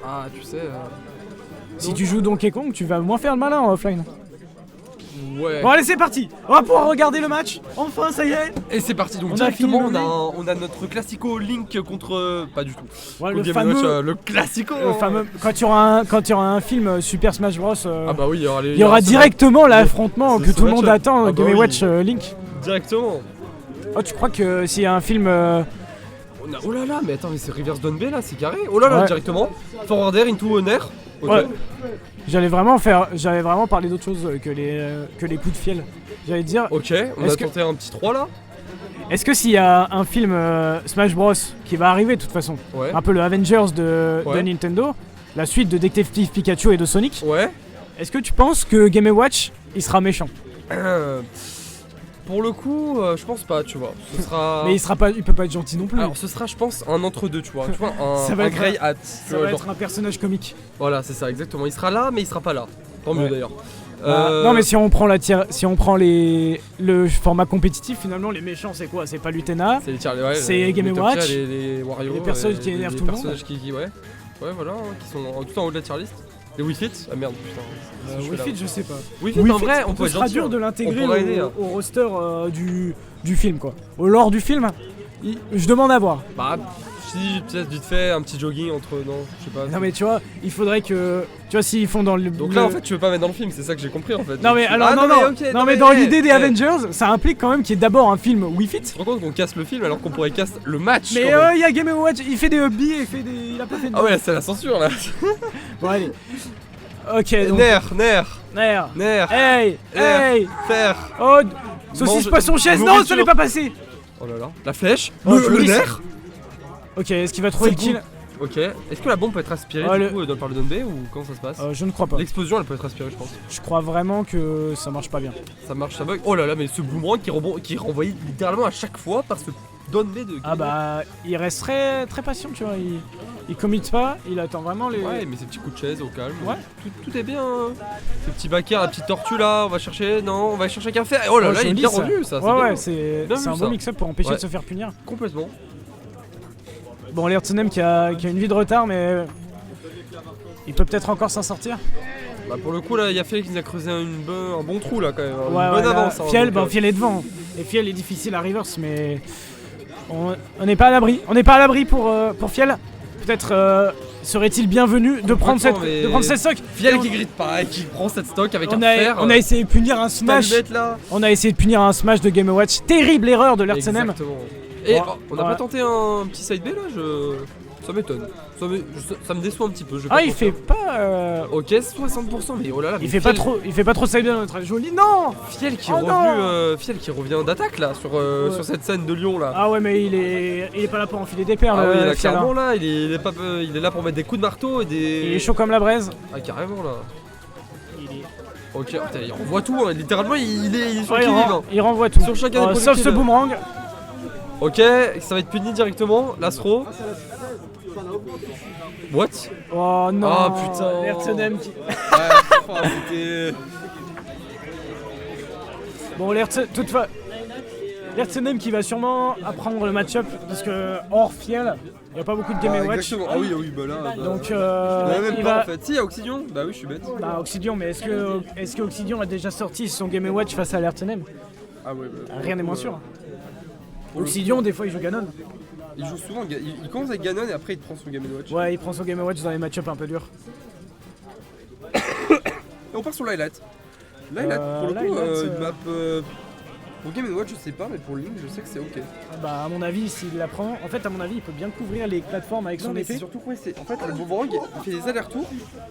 Ah, tu sais. Si tu joues Donkey Kong, tu vas moins faire le malin en offline. Ouais. Bon allez c'est parti. On va pouvoir regarder le match. Enfin ça y est. Et c'est parti, donc On a directement fini on a notre classico Link contre... Pas du tout. Ouais, Contre le Game fameux, Watch, le classico. le fameux. Quand il y aura un film Super Smash Bros. Ah bah oui, il y aura directement l'affrontement ce que tout le monde match-up. attend, Ah bah Game oui. Watch Link. Directement. Oh tu crois que s'il y a un film Oh là là, mais attends, mais c'est Reverse Down B là, c'est carré. Oh là là, Ouais. directement. Forward Air into Honor. Ok. Ouais. J'allais vraiment parler d'autre chose que les coups de fiel. J'allais dire, Ok, on a Est-ce que- tenté un petit 3 là. est-ce que s'il y a un film Smash Bros qui va arriver de toute façon, Ouais. un peu le Avengers de Ouais. Nintendo, la suite de Detective Pikachu et de Sonic, Ouais. est-ce que tu penses que Game & Watch il sera méchant? Pour le coup, je pense pas, tu vois. Ce sera. Mais il peut pas être gentil non plus. Alors ce sera, je pense, un entre-deux, tu vois. Tu vois, Ça va un être Grey Hat. ça va être un personnage comique. Voilà, c'est ça, exactement. Il sera là, mais il sera pas là. Tant mieux Ouais. d'ailleurs. Non mais si on prend le format compétitif, finalement les méchants c'est quoi? C'est pas L'Utena, C'est les tiers, ouais, c'est les Game top Watch, tier, les Wario, les personnages qui énervent tout le monde. personnages qui ouais. Ouais, voilà, hein, qui sont tout en haut de la tier list. Les Wii Fit. Ah merde, putain. Si je fais Wii là. Fit je sais pas. Wii Fit, Wii en Fit, vrai, on peut ce être sera gentil, dur hein. de On l'intégrer pourra aider, hein. au roster du film quoi. Au lore du film, je demande à voir. Bah, si, peut-être vite fait, un petit jogging entre. Non, je sais pas. Non mais tu vois, il faudrait que... Tu vois s'ils font dans le... Donc là, en fait, tu veux pas mettre dans le film, c'est ça que j'ai compris en fait. Non mais Donc, alors ah, non ok, non mais dans l'idée des eh, Avengers, ça implique quand même qu'il y ait d'abord un film Wii Fit. Tu te rends compte qu'on casse le film alors qu'on pourrait casser le match Mais quand même. il y a Game & Watch, il fait des hubbies, il a pas fait de... Ah ouais, c'est la censure là. Bon allez. Ok donc... Nerf. Hey Hey Fer. Oh saucisse Mange- poisson chaise, non nourriture. ça n'est pas passé. Oh là là. La flèche. Oh, le joli, ça. nerf. Ok, est-ce qu'il va trouver le C'est kill? Ok. Est-ce que la bombe peut être aspirée Oh, du le- coup par le Dombé ou comment ça se passe? Je ne crois pas. L'explosion elle peut être aspirée je pense. Je crois vraiment que ça marche pas bien. Ça marche, ça bug. Oh là là, mais ce boomerang qui est renvoyé littéralement à chaque fois par ce Dombé de. Ah bah il reste très patient tu vois, il commit pas, il attend vraiment les... Ouais, mais ces petits coups de chaise au calme. Ouais. Tout est bien. Hein. Ces petits backers, la petite tortue là, on va chercher. Non, on va chercher qu'un fer. Oh là là, il est joli, bien ça. rendu ça. Ouais bien. ouais, c'est Bien un vu, bon ça. mix-up pour empêcher Ouais. de se faire punir. Complètement. Bon l'Airtonem qui a une vie de retard mais... Il peut peut-être encore s'en sortir. Bah pour le coup là, il y a Fiel qui nous a creusé un bon trou là quand même. Une Ouais, bonne là, avance. Hein, Fiel, donc, Fiel est devant. Et Fiel est difficile à reverse mais... On n'est pas à l'abri. On n'est pas à l'abri pour Fiel. Peut-être serait-il bienvenu de prendre cette stock. Fiel Et on- qui grite pas et qui prend cette stock avec on un fer. a essayé de punir un smash. Là. On a essayé de punir un smash de Game & Watch. Terrible erreur de l'Airtonem. Exactement. Et Ouais, on n'a ouais. pas tenté un petit side B là ça m'étonne. Ça me déçoit un petit peu. je vais Ah pas il mentir. fait pas... Ok, 60%, mais oh là là. mais Il fait pas trop side dans notre joli. Non. Fiel qui, Oh non. Fiel qui revient d'attaque là sur cette scène de Lyon là. Ah ouais mais il est pas là pour enfiler des perles. Ah oui, là, Fiel, hein. clairement là, il est là pour mettre des coups de marteau et des. Il est chaud comme la braise. Ah carrément là. Il est... Ok, putain, il renvoie tout, hein. Littéralement il est sur Ouais, le qui-vive, hein. il renvoie tout. Sur chacun des Sauf projectiles. ce boomerang. Ok, ça va être puni directement, l'astro. What? Oh non. Ah, putain. L'Airtonem qui... C'était. Bon, l'Airtonem qui va sûrement apprendre le match-up parce que hors Fiel, il n'y a pas beaucoup de Game & Watch. Exactement, ah oui, bah là. Donc même il pas va... en fait. Si, il y a Oxydion, bah oui, je suis bête. Bah Oxydion, mais est-ce que Oxydion a déjà sorti son Game & Watch face à l'Airtonem? Ah ouais, bah. Rien n'est moins sûr. Pour le Oxydion, coup, des fois il joue Ganon. Il joue souvent, il commence avec Ganon et après il prend son Game & Watch. Ouais, il prend son Game & Watch dans les match-up un peu durs. Et on part sur Light. Light, pour le coup, Light, une map. Pour Game & Watch, je sais pas, mais pour Link, je sais que c'est ok. Bah à mon avis, s'il la prend, en fait à mon avis, il peut bien couvrir les plateformes avec Non, son mais c'est épée. surtout quoi, c'est. En fait, le boomerang, il fait des allers-retours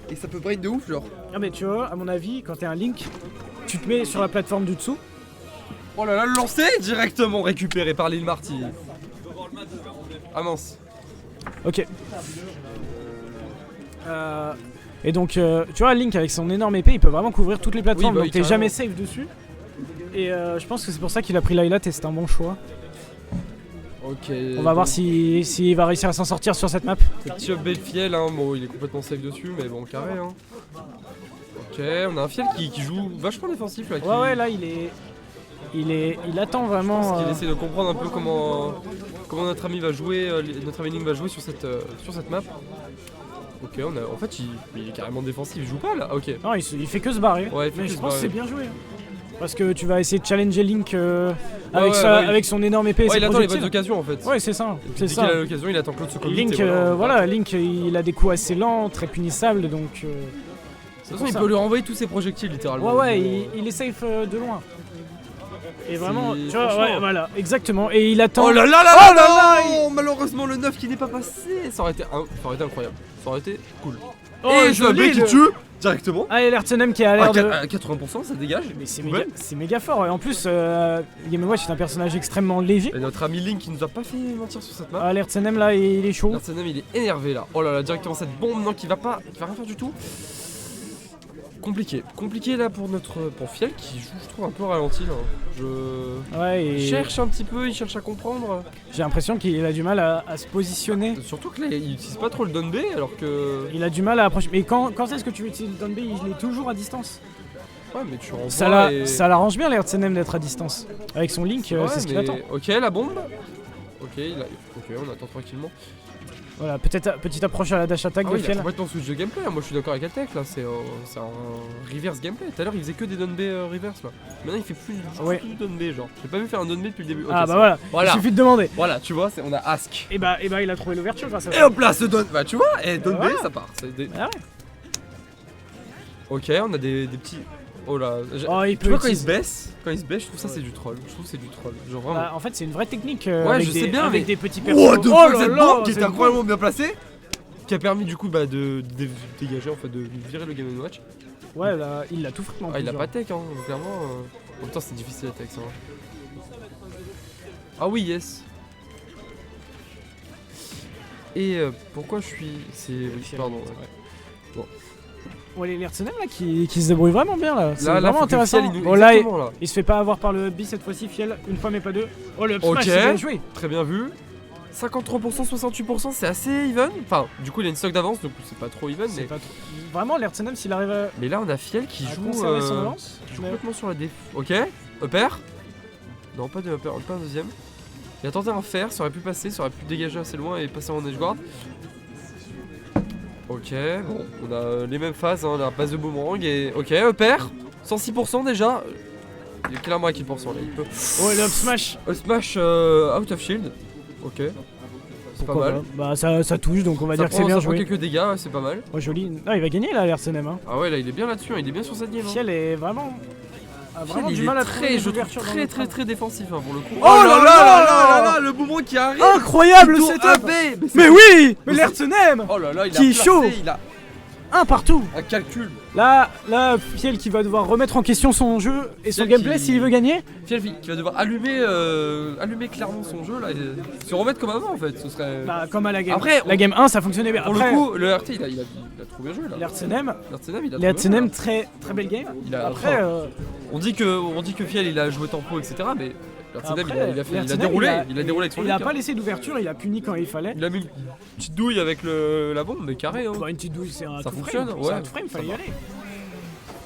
et ça peut brain de ouf, genre. Non mais tu vois, à mon avis, quand t'es un Link, tu te mets sur la plateforme du dessous. Oh là là, le lancer directement récupéré par Lil Marty. Ah mince. Ok. Et donc, tu vois, Link avec son énorme épée, il peut vraiment couvrir toutes les plateformes, Oui, bah donc oui, t'es carrément. jamais safe dessus. Et je pense que c'est pour ça qu'il a pris Lylat et c'est un bon choix. Ok. On va voir s'il va réussir à s'en sortir sur cette map. Petit up Fiel, hein, bon, il est complètement safe dessus, mais bon, carré, hein. Ok, on a un Fiel qui joue vachement défensif là. Ouais, là, il attend vraiment. Parce qu'il essaie de comprendre un peu comment notre ami va jouer, notre ami Link va jouer sur cette map. Ok, en fait il est carrément défensif, il joue pas là. Ok. Non, il fait que se barrer. Ouais, il fait mais que je se pense que barrer. c'est bien joué. Parce que tu vas essayer de challenger Link ouais, bah oui. avec son énorme épée et Ouais, ses il attend les projectiles. bonnes occasions en fait. Ouais, c'est ça. Dès C'est qu'il a ça. l'occasion, il attend que l'autre se commit. Link, Link, il a des coups assez lents, très punissables, donc. De toute façon, il peut lui renvoyer tous ses projectiles littéralement. Ouais, il est safe de loin. Et vraiment, tu vois, franchement. ouais, voilà, exactement. Et il attend. Oh là là là Oh là là là là, Malheureusement, le 9 qui n'est pas passé. Ça aurait été incroyable. Ça aurait été cool. Oh, Et je joli, qui le- tue directement. Ah, et l'Artsenem qui a l'air de. À 80%, ça dégage. Mais c'est Ouais. méga fort. Et en plus, Game & Watch est un personnage extrêmement léger. Et notre ami Link qui nous a pas fait mentir sur cette map. Ah, l'Artsenem là, il est chaud. L'Arsenal il est énervé là. Oh là là, directement cette bombe non qui va rien faire du tout. Compliqué là pour Fiel qui joue je trouve un peu ralenti là. Ouais, Il et cherche un petit peu, il cherche à comprendre. j'ai l'impression qu'il a du mal à se positionner. Surtout que là il utilise pas trop le down B alors que. Il a du mal à approcher. Mais quand est-ce que tu utilises le down B? Il est toujours à distance. Ouais mais tu renvoies Ça l'arrange bien l'Artsenem d'être à distance. Avec son Link, Ouais, c'est ce qu'il mais- attend. Ok la bombe. Ok, on attend tranquillement. Voilà, petite approche à la dash attack Ah de oui, il a Fiel. complètement switch de gameplay, hein. Moi je suis d'accord avec Altec là, c'est un reverse gameplay. Tout à l'heure il faisait que des down B reverse là. Maintenant il fait plus du down B genre. J'ai pas vu faire un down B depuis le début. Ok, Ah c'est bah bon. voilà, il suffit de demander. Voilà, tu vois, on a Ask. Et bah il a trouvé l'ouverture grâce à Et ça. hop là, ce down. Bah tu vois, et down B Voilà. ça part. Ah ouais. Ok, on a des petits. Oh là. Oh, il Tu peut vois quand il utiliser- se baisse, je trouve ça c'est du troll. Je trouve que c'est du troll. Genre vraiment. Bah, en fait, c'est une vraie technique Ouais, avec, je sais bien, avec mais- des petits persos. Oh, de là cette là, bombe qui cette était incroyablement bien placée, qui a permis du coup de dégager en fait, de virer le Game & Watch. bombe. Ouais, là, il l'a tout fait. en Ah, il plus, a genre. pas tech, hein, clairement. En même temps, c'est difficile à tech, ça. Ah oui, yes. Et pourquoi je suis. Pardon. Ouais. Ouais, l'Artsenem là qui se débrouille vraiment bien là. C'est Là, vraiment faut que intéressant. Fiel, il nous- Bon, là, exactement, là. il se fait pas avoir par le up B cette fois-ci, Fiel. Une fois, mais pas deux. Oh, le up Ok. smash, c'est bien joué. Très bien vu. 53%, 68%, c'est assez even. Enfin, du coup, il a une stock d'avance, donc c'est pas trop even. C'est Mais, pas trop- Vraiment, l'Artsenem, s'il arrive à mais là, on a Fiel qui joue. conserver son avance. Qui joue mais- complètement sur la déf. Ok, upper. Non, pas de upper, pas un deuxième. Il a tenté un fer, ça aurait pu passer, ça aurait pu dégager assez loin et passer en edge guard. Ok, bon, on a les mêmes phases, hein, la base de boomerang et. Ok, upper, 106% déjà. Il est clairement à kill % là, il peut. Oh, le up smash. Smash out of shield. Ok, c'est pas Pourquoi mal. pas. Bah, ça touche, donc on va Ça dire que c'est prend- bien ça prend joué. quelques dégâts, ouais, c'est pas mal. Oh, joli. Ah, il va gagner là, l'Artsenem. Hein. Ah ouais, là il est bien là-dessus, hein, il est bien sur cette game. Hein. Fiel est vraiment. A Fiel, vraiment il du est mal à très, trouver les je trouve ouvertures dans très le très train. très défensif hein, pour le coup. Oh là là le boomerang qui arrive. Incroyable le Plutôt setup. AB, c'est- Mais oui. Mais c'est- l'Artsenem. Oh là là, il a Qui est placé, chaud. il a Un partout. un calcul. Là, Fiel qui va devoir remettre en question son jeu et son Fiel gameplay qui- s'il veut gagner. Fiel qui va devoir allumer clairement son jeu là, et se remettre comme avant en fait. Ce serait. Bah, comme à la game. Après, la game 1, ça fonctionnait bien. pour Après, le coup, le RT il a trop bien joué là. l'Artsenem, L'Artsenem, il a trop bien joué, l'Artsenem, là. très belle game. Il a- Après, On dit que Fiel il a joué tempo etc. Mais l'Artsenem après, il a l'Artsenem, déroulé, il a déroulé avec son il a Link, pas hein. laissé d'ouverture, il a puni quand il fallait. Il a mis une petite douille avec la bombe mais carré hein. Bah, une petite douille, c'est un Ça tout fonctionne, frame. ouais. C'est un tout frame, Ça fallait y va. aller.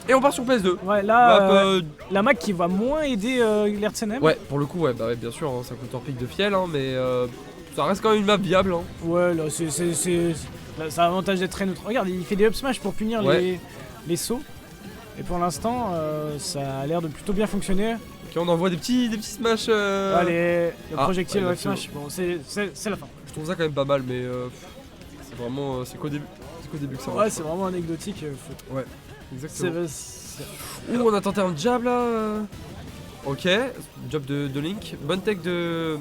Et on part sur PS2. Ouais, Map, là, la Mac qui va moins aider l'Artsenem. Ouais, pour le coup, ouais, bah ouais, bien sûr, hein, ça coûte en pic de fiel, hein, mais ça reste quand même une map viable. Hein. Ouais, là, là, ça a l'avantage d'être très neutre. Regarde, il fait des up smash pour punir Ouais. les sauts. Et pour l'instant, ça a l'air de plutôt bien fonctionner. Ok, on envoie des petits smash. Allez, le Ah, projectile ouais, up smash, bon, c'est la fin. Je trouve ça quand même pas mal, mais c'est vraiment. C'est qu'au début. C'est qu'au début que ça Ouais, marche. c'est vraiment anecdotique. Exactement. C'est- Ouh, on a tenté un jab là. Ok, jab de Link. Bonne tech de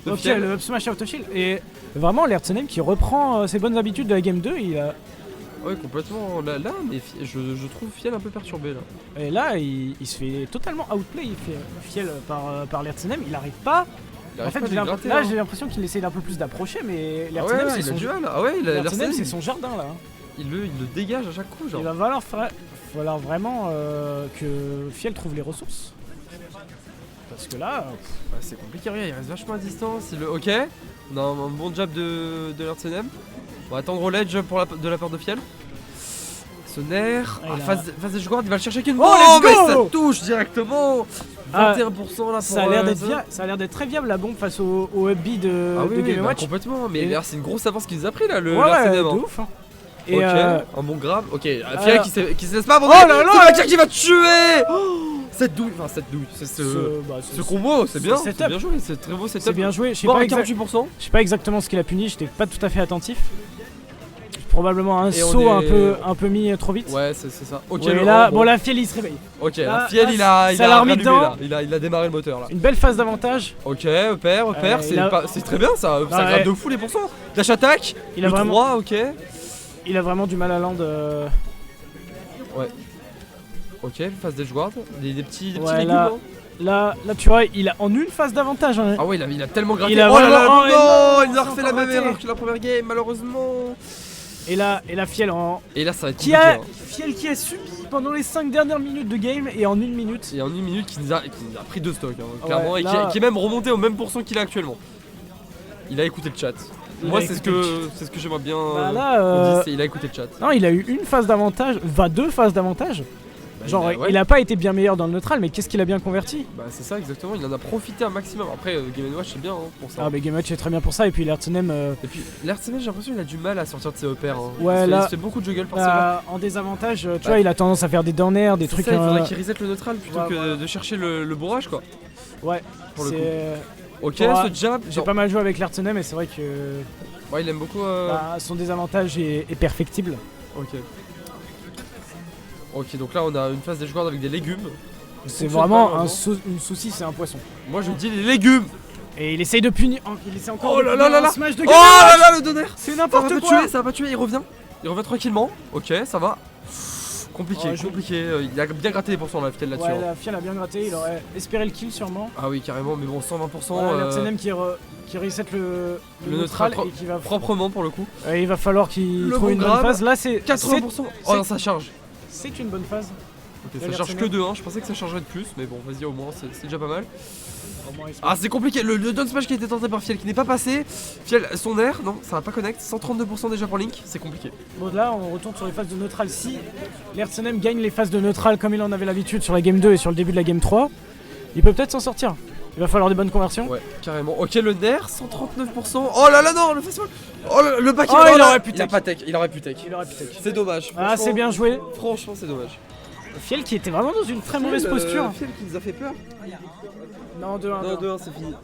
Ok, Fiel. le up smash out of shield. Et vraiment, l'Artsenem qui reprend ses bonnes habitudes de la game 2, Ouais, complètement. Là mais je trouve Fiel un peu perturbé là. et là, il se fait totalement outplay. Fiel par l'Artsenem, il arrive pas. Il En arrive fait, pas à lui gratter, hein. j'ai l'impression qu'il essaie d'un peu plus d'approcher, mais Ah l'Artsenem, ouais, c'est il a son du jeu. mal. Ah ouais, L'Artsenem, c'est son jardin là. Il le dégage à chaque coup, genre. Il va falloir vraiment que Fiel trouve les ressources. Parce que là, Ouais, c'est compliqué, regarde, il reste vachement à distance. Ok, on a un bon jab de l'Artsenem. On va attendre au ledge de la part de Fiel. Ce nerf. Ah, il a- Phase edge guard, il va le chercher avec une Oh, bombe, let's mais go ça touche directement. Ah, 21% là pour ça a l'air d'être ça. ça a l'air d'être très viable la bombe face au up B de Ah oui, Game oui, bah, Watch. complètement. Mais Et- d'ailleurs, c'est une grosse avance qu'il nous a pris là, le Ouais, ouais, l'Artsenem, de hein. ouf. Hein. Et Ok, un bon grab. Ok, Fiel alors- qui se laisse pas abandonner. Oh là là, c'est Mathia qui va tuer. Cette douille, enfin cette douille, c'est bah, ce combo, c'est bien, setup. c'est bien joué, c'est très beau setup. c'est bien joué. Je sais Bon, pas, à 48%. je sais pas exactement ce qu'il a puni, j'étais pas tout à fait attentif. Probablement un Et on saut est- un peu mis trop vite. Ouais, c'est ça. Ok, Ouais, le- là, oh, bon, la Fiel il se réveille. Ok, là, la Fiel, là, il ça a l'a remis rallumé, dedans. là. Il a démarré le moteur là. Une belle phase d'avantage. Ok, opère, il a- c'est très bien ça, ça Ouais. gratte de fou les pourcents. Dash attaque, Il a le vraiment- 3, ok. Il a vraiment du mal à land. Ok, phase d'edgeguard, des petits Ouais, légumes. là- hein. Là, tu vois, il a en une phase d'avantage. Hein. Ah ouais, il a tellement gratté. Il a oh là là, vraiment- oh, non, non, il a c'est refait la encore même raté. erreur que la première game, malheureusement. Et là, Fiel en. Et là, ça va être Qui compliqué. a, hein. Fiel qui a subi pendant les 5 dernières minutes de game et en 1 minute. Et en une minute, qui nous a pris 2 stocks, hein, clairement, Ouais, et là- qui est même remonté au même pourcent qu'il a actuellement. Il a écouté le chat. Il Moi, a c'est ce écouté que j'aimerais bien. Bah là, qu'on dise, c'est il a écouté le chat. Non, il a eu une phase d'avantage, deux phases d'avantage. Bah, Genre, ouais. il a pas été bien meilleur dans le neutral, mais qu'est-ce qu'il a bien converti? Bah, c'est ça, exactement. Il en a profité un maximum. Après, Game & Watch, c'est bien hein, pour ça. Ah, mais Game Watch est très bien pour ça, et puis l'Artsenem. Et puis, l'Artsenem, j'ai l'impression qu'il a du mal à sortir de ses opères. Hein. Ouais, il là- se fait beaucoup de juggle par cela. En désavantage, tu Ouais. vois, il a tendance à faire des down air, des C'est trucs. ça, il faudrait qu'il reset le neutral plutôt Ouais, que voilà. de chercher le bourrage, quoi. Ouais, Pour le coup. c'est. Ok, Faudra- ce jab. J'ai pas mal joué avec l'Artsenem, et c'est vrai que Ouais, il aime beaucoup. son désavantage est perfectible. Ok. Ok, donc là, on a une phase d'edgeguard avec des légumes. C'est fonctionne vraiment pas, une saucisse et un poisson. Moi, je dis les légumes. Et il essaye de punir. Il essaie encore Oh de là punir là là un là. smash de Oh Game là Watch. là, le donner. C'est Ça va n'importe pas quoi. tuer, ça va pas tuer, il revient. Il revient tranquillement. Ok, ça va. Compliqué, Ouais, je- compliqué. Il a bien gratté les pourcents là, Fiel là-dessus. Ouais, hein. la Fiel a bien gratté, il aurait espéré le kill sûrement. Ah oui, carrément, mais bon, 120%. Voilà, l'Artsenem qui reset le neutral neutral et qui va. Proprement pour le coup. Il va falloir qu'il Le trouve bon une bonne grab. phase. Là, c'est 80%. Oh non, ça charge. c'est une bonne phase. Ok, Là, ça charge que l'Artsenem. 2, hein. Je pensais que ça chargerait de plus, mais bon, vas-y, au moins, c'est déjà pas mal. Au moins, il se- Ah, c'est compliqué. Le down smash qui a été tenté par Fiel qui n'est pas passé. Fiel, son air, non, ça va pas connect. 132% déjà pour Link, c'est compliqué. Bon, là, on retourne sur les phases de neutral. Si l'Artsenem gagne les phases de neutral comme il en avait l'habitude sur la game 2 et sur le début de la game 3, il peut peut-être s'en sortir. Il va falloir des bonnes conversions. Ouais, carrément. Ok, le Nair, 139%. Oh là là, non, le festival. Oh, le back Oh, il aurait pu Il a tech. pas tech, il aurait pu tech. Il aurait pu tech. C'est dommage. Ah, franchement. c'est bien joué. Franchement, c'est dommage. Fiel qui était vraiment dans une très mauvaise posture. Fiel qui nous a fait peur. Non, 2-1. Non, 2-1, c'est fini.